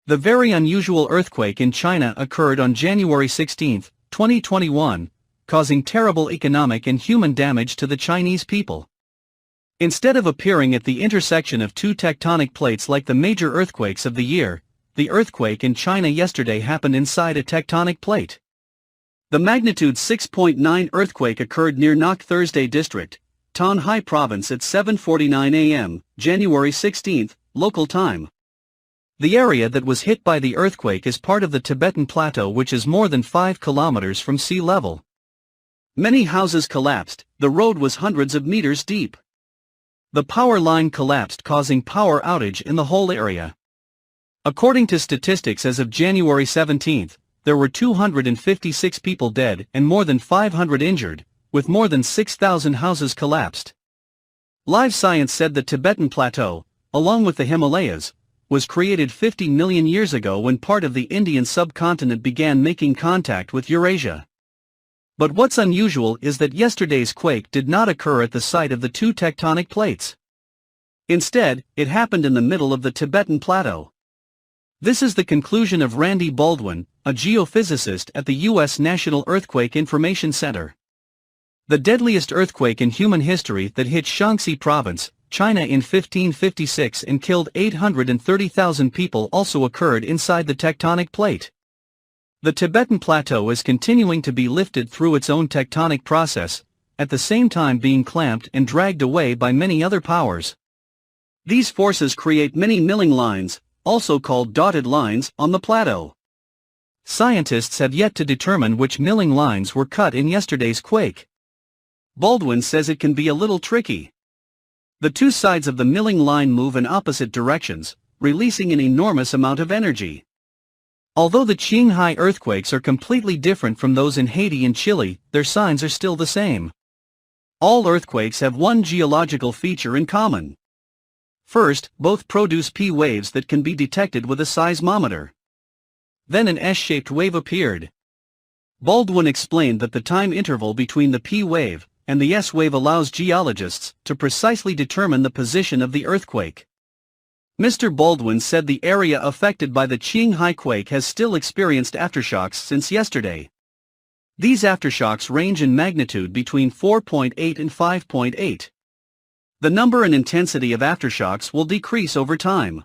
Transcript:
The very unusual earthquake in China occurred on January 16, 2021, causing terrible economic and human damage to the Chinese people. Instead of appearing at the intersection of two tectonic plates like the major earthquakes of the year, the earthquake in China yesterday happened inside a tectonic plate. The magnitude 6.9 earthquake occurred near Nok Thursday District, Tanhai Province at 7:49 a.m., January 16, local time. The area that was hit by the earthquake is part of the Tibetan Plateau, which is more than 5 kilometers from sea level. Many houses collapsed, the road was hundreds of meters deep. The power line collapsed, causing power outage in the whole area. According to statistics as of January 17, there were 256 people dead and more than 500 injured, with more than 6,000 houses collapsed. Live Science said the Tibetan Plateau, along with the Himalayas, was created 50 million years ago when part of the Indian subcontinent began making contact with Eurasia. But what's unusual is that yesterday's quake did not occur at the site of the two tectonic plates. Instead, it happened in the middle of the Tibetan Plateau. This is the conclusion of Randy Baldwin, a geophysicist at the U.S. National Earthquake Information Center. The deadliest earthquake in human history that hit Shaanxi Province, China in 1556 and killed 830,000 people also occurred inside the tectonic plate. The Tibetan Plateau is continuing to be lifted through its own tectonic process, at the same time being clamped and dragged away by many other powers. These forces create many milling lines, also called dotted lines, on the plateau. Scientists have yet to determine which milling lines were cut in yesterday's quake. Baldwin says it can be a little tricky. The two sides of the milling line move in opposite directions, releasing an enormous amount of energy. Although the Qinghai earthquakes are completely different from those in Haiti and Chile, their signs are still the same. All earthquakes have one geological feature in common. First, both produce P waves that can be detected with a seismometer. Then an S-shaped wave appeared. Baldwin explained that the time interval between the P wave and the S wave allows geologists to precisely determine the position of the earthquake. Mr. Baldwin said the area affected by the Qinghai quake has still experienced aftershocks since yesterday. These aftershocks range in magnitude between 4.8 and 5.8. The number and intensity of aftershocks will decrease over time.